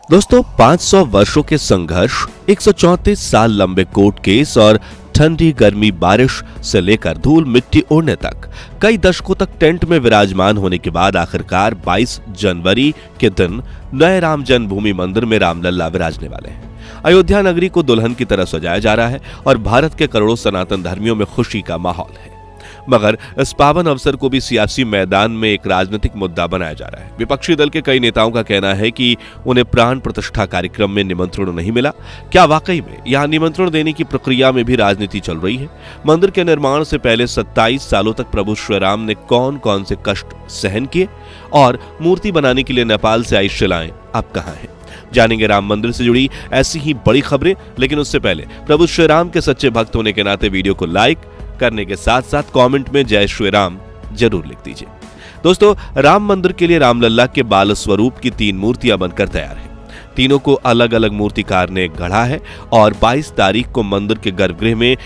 दोस्तों 500 वर्षों के संघर्ष, 134 साल लंबे कोर्ट केस और ठंडी गर्मी बारिश से लेकर धूल मिट्टी उड़ने तक कई दशकों तक टेंट में विराजमान होने के बाद आखिरकार 22 जनवरी के दिन नए राम जन्मभूमि मंदिर में रामलला विराजने वाले हैं। अयोध्या नगरी को दुल्हन की तरह सजाया जा रहा है और भारत के करोड़ों सनातन धर्मियों में खुशी का माहौल है। मगर इस पावन अवसर को भी सियासी मैदान में एक राजनीतिक मुद्दा बनाया जा रहा है। विपक्षी दल के कई नेताओं का कहना है कि उन्हें प्राण प्रतिष्ठा कार्यक्रम में निमंत्रण नहीं मिला। क्या वाकई में यहां निमंत्रण देने की प्रक्रिया में भी राजनीति चल रही है? मंदिर के निर्माण से पहले 27 सालों तक प्रभु श्री राम ने कौन कौन से कष्ट सहन किए और मूर्ति बनाने के लिए नेपाल से आई शिलाएं अब कहां हैं? जानेंगे राम मंदिर से जुड़ी ऐसी ही बड़ी खबरें। लेकिन उससे पहले प्रभु श्री राम के सच्चे भक्त होने के नाते वीडियो को लाइक करने के साथ साथ कमेंट में जय श्री राम जरूर लिख दीजिए। दोस्तों, राम मंदिर के लिए रामलला के बाल स्वरूप की 3 मूर्तियां बनकर तैयार हैं। तीनों को अलग अलग मूर्तिकार ने गढ़ा है और 22 तारीख को मंदिर के गर्भगृह में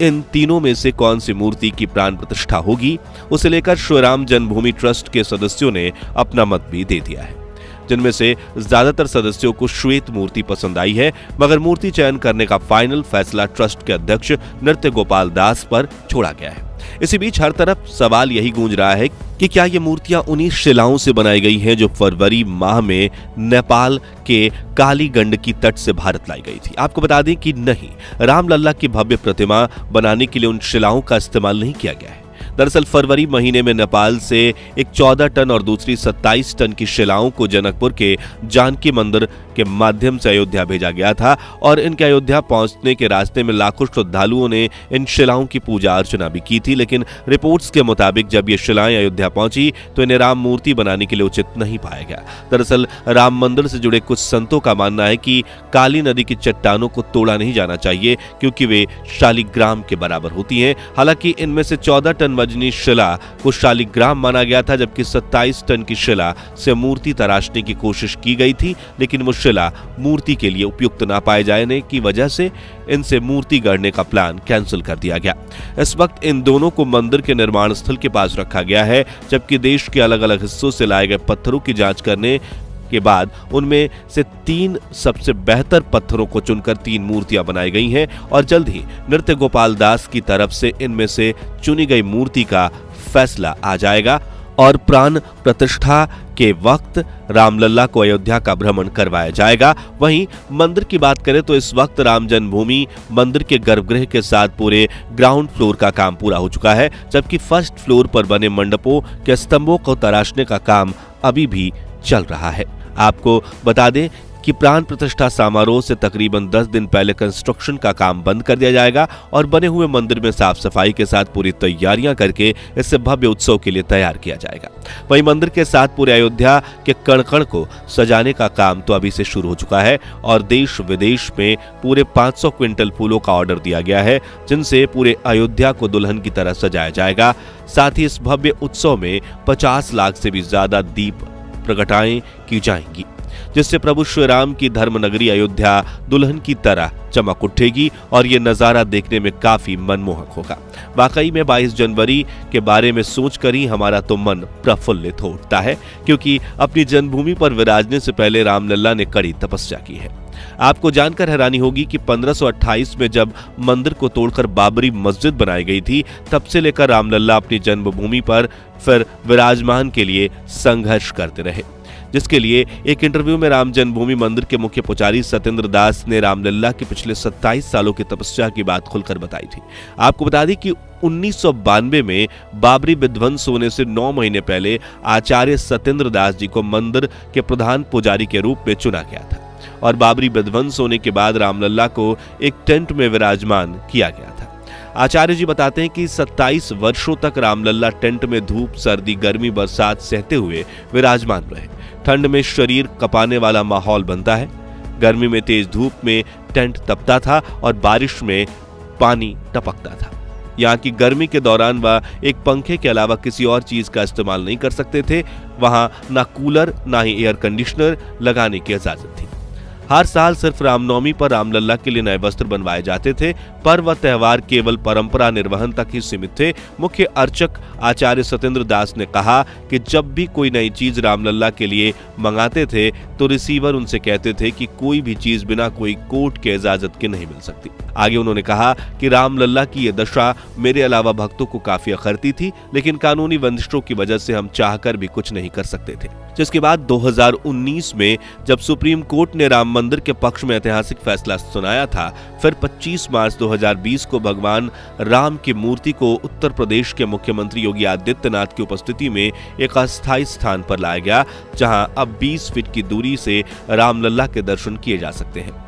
इन तीनों में से कौन सी मूर्ति की प्राण प्रतिष्ठा होगी, उसे लेकर श्री राम जन्मभूमि ट्रस्ट के सदस्यों ने अपना मत भी दे दिया है, जिनमें से ज्यादातर सदस्यों को श्वेत मूर्ति पसंद आई है। मगर मूर्ति चयन करने का फाइनल फैसला ट्रस्ट के अध्यक्ष नृत्य गोपाल दास पर छोड़ा गया है। इसी बीच हर तरफ सवाल यही गूंज रहा है कि क्या ये मूर्तियां उन्हीं शिलाओं से बनाई गई हैं जो फरवरी माह में नेपाल के काली गंडकी तट से भारत लाई गई थी। आपको बता दें कि नहीं, रामलला की भव्य प्रतिमा बनाने के लिए उन शिलाओं का इस्तेमाल नहीं किया गया है। दरअसल फरवरी महीने में नेपाल से एक 14 टन और दूसरी 27 टन की शिलाओं को जनकपुर के जानकी मंदिर के माध्यम से अयोध्या भेजा गया था और इनके अयोध्या पहुंचने के रास्ते में लाखों श्रद्धालुओं ने इन शिलाओं की पूजा अर्चना भी की थी। लेकिन रिपोर्ट्स के मुताबिक जब ये शिलाएं अयोध्या पहुंची तो इन्हें राम मूर्ति बनाने के लिए उचित नहीं पाया गया। दरअसल राम मंदिर से जुड़े कुछ संतों का मानना है कि काली नदी की चट्टानों को तोड़ा नहीं जाना चाहिए क्योंकि वे शालिग्राम के बराबर होती हैं। हालांकि इनमें से 14 टन वजनी शिला को शालिग्राम माना गया था, जबकि 27 टन की शिला से मूर्ति तराशने की कोशिश की गई थी, लेकिन वो शिला मूर्ति के लिए उपयुक्त ना पाए जाने की वजह से इनसे मूर्ति गढ़ने का प्लान कैंसिल कर दिया गया। इस वक्त इन दोनों को मंदिर के निर्माण स्थल के पास रखा गया है, जबकि देश के अलग अलग हिस्सों से लाए गए पत्थरों की जांच करने के बाद उनमें से 3 सबसे बेहतर पत्थरों को चुनकर 3 मूर्तियां बनाई गई हैं और जल्द ही नृत्य गोपाल दास की तरफ से इनमें से चुनी गई मूर्ति का फैसला आ जाएगा और प्राण प्रतिष्ठा के वक्त रामलला को अयोध्या का भ्रमण करवाया जाएगा। वहीं मंदिर की बात करें तो इस वक्त राम जन्मभूमि मंदिर के गर्भगृह के साथ पूरे ग्राउंड फ्लोर का काम पूरा हो चुका है, जबकि फर्स्ट फ्लोर पर बने मंडपों के स्तंभों को तराशने का काम अभी भी चल रहा है। आपको बता दें कि प्राण प्रतिष्ठा समारोह से तकरीबन 10 दिन पहले कंस्ट्रक्शन का काम बंद कर दिया जाएगा और बने हुए मंदिर में साफ सफाई के साथ पूरी तैयारियां करके इसे भव्य उत्सव के लिए तैयार किया जाएगा। वहीं मंदिर के साथ पूरे अयोध्या के कण कण को सजाने का काम तो अभी से शुरू हो चुका है और देश विदेश में पूरे 500 क्विंटल फूलों का ऑर्डर दिया गया है, जिनसे पूरे अयोध्या को दुल्हन की तरह सजाया जाएगा। साथ ही इस भव्य उत्सव में 50 लाख से भी ज्यादा दीप प्रगटाएं की जाएंगी, जिससे प्रभु श्री राम की धर्मनगरी अयोध्या दुल्हन की तरह चमक उठेगी और ये नजारा देखने में काफी मनमोहक होगा। वाकई में 22 जनवरी के बारे में सोचकर ही हमारा तो मन प्रफुल्लित हो उठता है, क्योंकि अपनी जन्मभूमि पर विराजने से पहले रामलला ने कड़ी तपस्या की है। आपको जानकर हैरानी होगी कि 1528 में जब मंदिर को तोड़कर बाबरी मस्जिद बनाई गई थी, तब से लेकर रामलला अपनी जन्मभूमि पर फिर विराजमान के लिए संघर्ष करते रहे, जिसके लिए एक इंटरव्यू में राम जन्मभूमि मंदिर के मुख्य पुजारी सत्येंद्र दास ने रामलला के पिछले 27 सालों की तपस्या की बात खुलकर बताई थी। आपको बता दें कि 1992 में बाबरी विध्वंस होने से 9 महीने पहले आचार्य सत्येंद्र दास जी को मंदिर के प्रधान पुजारी के रूप में चुना गया था और बाबरी विध्वंस होने के बाद रामलला को एक टेंट में विराजमान किया गया था। आचार्य जी बताते हैं कि 27 वर्षों तक रामलला टेंट में धूप, सर्दी, गर्मी, बरसात सहते हुए विराजमान रहे। ठंड में शरीर कपाने वाला माहौल बनता है, गर्मी में तेज धूप में टेंट तपता था और बारिश में पानी टपकता था। यहाँ की गर्मी के दौरान वह एक पंखे के अलावा किसी और चीज का इस्तेमाल नहीं कर सकते थे। वहां ना कूलर ना ही एयर कंडीशनर लगाने की इजाजत थी। हर साल सिर्फ रामनवमी पर रामलला के लिए नए वस्त्र बनवाए जाते थे। पर्व व त्योहार केवल परंपरा निर्वहन तक ही सीमित थे। मुख्य अर्चक आचार्य सत्येंद्र दास ने कहा कि जब भी कोई नई चीज रामलला के लिए मंगाते थे तो रिसीवर उनसे कहते थे कि कोई भी चीज बिना कोई कोर्ट के इजाजत के नहीं मिल सकती। आगे उन्होंने कहा कि रामलला की यह दशा मेरे अलावा भक्तों को काफी अखरती थी, लेकिन कानूनी बंदिशों की वजह से हम चाहकर भी कुछ नहीं कर सकते थे। जिसके बाद 2019 में जब सुप्रीम कोर्ट ने राम मंदिर के पक्ष में ऐतिहासिक फैसला सुनाया था, फिर 25 मार्च 2020 को भगवान राम की मूर्ति को उत्तर प्रदेश के मुख्यमंत्री योगी आदित्यनाथ की उपस्थिति में एक अस्थायी स्थान पर लाया गया, जहां अब 20 फीट की दूरी से रामलला के दर्शन किए जा सकते हैं।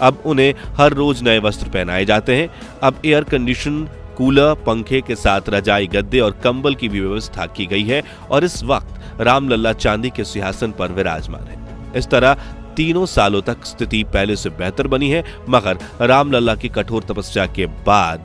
अब उन्हें हर रोज नए वस्त्र पहनाए जाते हैं। अब एयर कंडीशन, कूलर, पंखे के साथ रजाई, गद्दे और कंबल की भी व्यवस्था की गई है और इस वक्त रामलला चांदी के सिंहासन पर विराजमान है। इस तरह तीनों सालों तक स्थिति पहले से बेहतर बनी है, मगर रामलला की कठोर तपस्या के बाद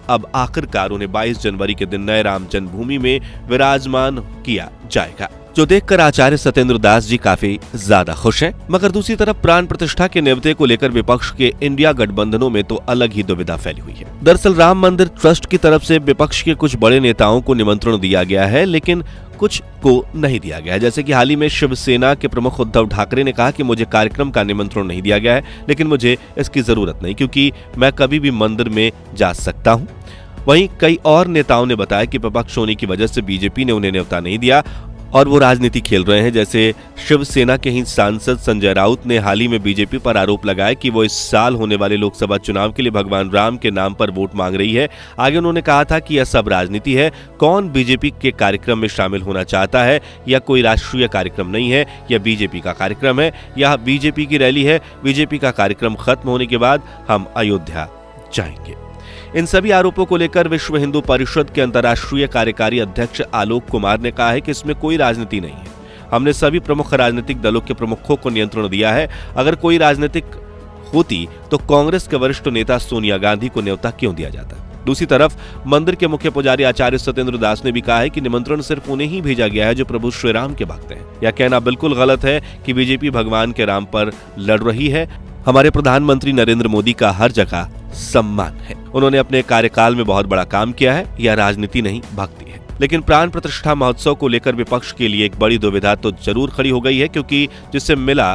अब आखिरकार उन्हें 22 जनवरी के दिन नए राम जन्मभूमि में विराजमान किया जाएगा, जो देखकर आचार्य सत्येंद्र दास जी काफी ज्यादा खुश हैं। मगर दूसरी तरफ प्राण प्रतिष्ठा के न्योते को लेकर विपक्ष के इंडिया गठबंधनों में तो अलग ही दुविधा फैली हुई है। दरअसल राम मंदिर ट्रस्ट की तरफ से विपक्ष के कुछ बड़े नेताओं को निमंत्रण दिया गया है, लेकिन कुछ को नहीं दिया गया है। जैसे कि हाल ही में शिवसेना के प्रमुख उद्धव ठाकरे ने कहा कि मुझे कार्यक्रम का निमंत्रण नहीं दिया गया है, लेकिन मुझे इसकी जरूरत नहीं, क्योंकि मैं कभी भी मंदिर में जा सकता हूं। वहीं कई और नेताओं ने बताया कि विपक्ष होने की वजह से बीजेपी ने उन्हें न्योता नहीं दिया और वो राजनीति खेल रहे हैं। जैसे शिवसेना के ही सांसद संजय राउत ने हाल ही में बीजेपी पर आरोप लगाया कि वो इस साल होने वाले लोकसभा चुनाव के लिए भगवान राम के नाम पर वोट मांग रही है। आगे उन्होंने कहा था कि यह सब राजनीति है, कौन बीजेपी के कार्यक्रम में शामिल होना चाहता है, यह कोई राष्ट्रीय कार्यक्रम नहीं है, यह बीजेपी का कार्यक्रम है, यह बीजेपी की रैली है। बीजेपी का कार्यक्रम खत्म होने के बाद हम अयोध्या जाएंगे। इन सभी आरोपों को लेकर विश्व हिंदू परिषद के अंतर्राष्ट्रीय कार्यकारी अध्यक्ष आलोक कुमार ने कहा है कि इसमें कोई राजनीति नहीं है। हमने सभी प्रमुख राजनीतिक दलों के प्रमुखों को नियंत्रण दिया है। अगर कोई राजनीतिक होती तो कांग्रेस के वरिष्ठ नेता सोनिया गांधी को न्योता क्यों दिया जाता। दूसरी तरफ मंदिर के मुख्य पुजारी आचार्य सत्येंद्र दास ने भी कहा है कि निमंत्रण सिर्फ उन्हें ही भेजा गया है जो प्रभु श्री राम के भक्त हैं। यह कहना बिल्कुल गलत है कि बीजेपी भगवान के राम पर लड़ रही है। हमारे प्रधानमंत्री नरेंद्र मोदी का हर जगह सम्मान है। उन्होंने अपने कार्यकाल में बहुत बड़ा काम किया है। यह राजनीति नहीं, भक्ति है। लेकिन प्राण प्रतिष्ठा महोत्सव को लेकर विपक्ष के लिए एक बड़ी दुविधा तो जरूर खड़ी हो गई है, क्योंकि जिससे मिला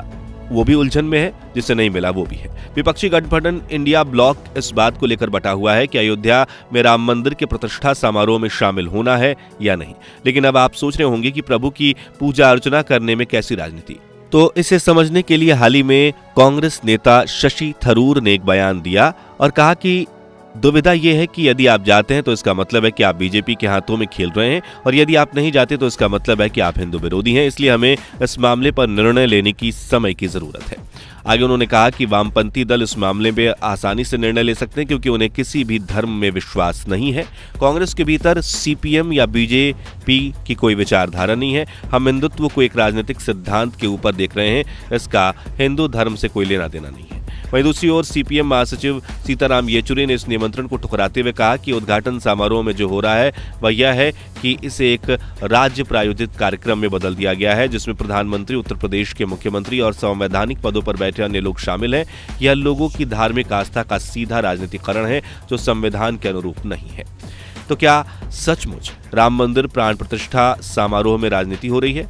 वो भी उलझन में है, जिससे नहीं मिला वो भी है। विपक्षी गठबंधन इंडिया ब्लॉक इस बात को लेकर बटा हुआ है कि अयोध्या में राम मंदिर के प्रतिष्ठा समारोह में शामिल होना है या नहीं। लेकिन अब आप सोच रहे होंगे कि प्रभु की पूजा अर्चना करने में कैसी राजनीति। तो इसे समझने के लिए हाल ही में कांग्रेस नेता शशि थरूर ने एक बयान दिया और कहा कि दुविधा यह है कि यदि आप जाते हैं तो इसका मतलब है कि आप बीजेपी के हाथों में खेल रहे हैं, और यदि आप नहीं जाते तो इसका मतलब है कि आप हिंदू विरोधी हैं। इसलिए हमें इस मामले पर निर्णय लेने की समय की जरूरत है। आगे उन्होंने कहा कि वामपंथी दल इस मामले में आसानी से निर्णय ले सकते हैं, क्योंकि उन्हें किसी भी धर्म में विश्वास नहीं है। कांग्रेस के भीतर सीपीएम या बीजेपी की कोई विचारधारा नहीं है। हम हिंदुत्व को एक राजनीतिक सिद्धांत के ऊपर देख रहे हैं, इसका हिंदू धर्म से कोई लेना देना नहीं है। वहीं दूसरी ओर सीपीएम महासचिव सीताराम येचुरी ने इस निमंत्रण को ठुकराते हुए कहा कि उद्घाटन समारोह में जो हो रहा है वह यह है कि इसे एक राज्य प्रायोजित कार्यक्रम में बदल दिया गया है, जिसमें प्रधानमंत्री, उत्तर प्रदेश के मुख्यमंत्री और संवैधानिक पदों पर बैठे अन्य लोग शामिल हैं। यह लोगों की धार्मिक आस्था का सीधा राजनीतिकरण है, जो संविधान के अनुरूप नहीं है। तो क्या सचमुच राम मंदिर प्राण प्रतिष्ठा समारोह में राजनीति हो रही है?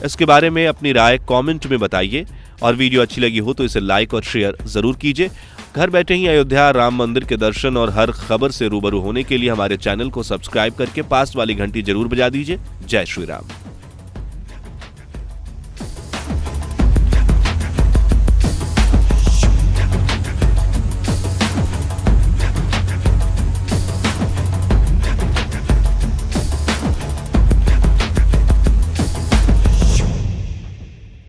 इसके बारे में अपनी राय कमेंट में बताइए, और वीडियो अच्छी लगी हो तो इसे लाइक और शेयर जरूर कीजिए। घर बैठे ही अयोध्या राम मंदिर के दर्शन और हर खबर से रूबरू होने के लिए हमारे चैनल को सब्सक्राइब करके पास वाली घंटी जरूर बजा दीजिए। जय श्री राम।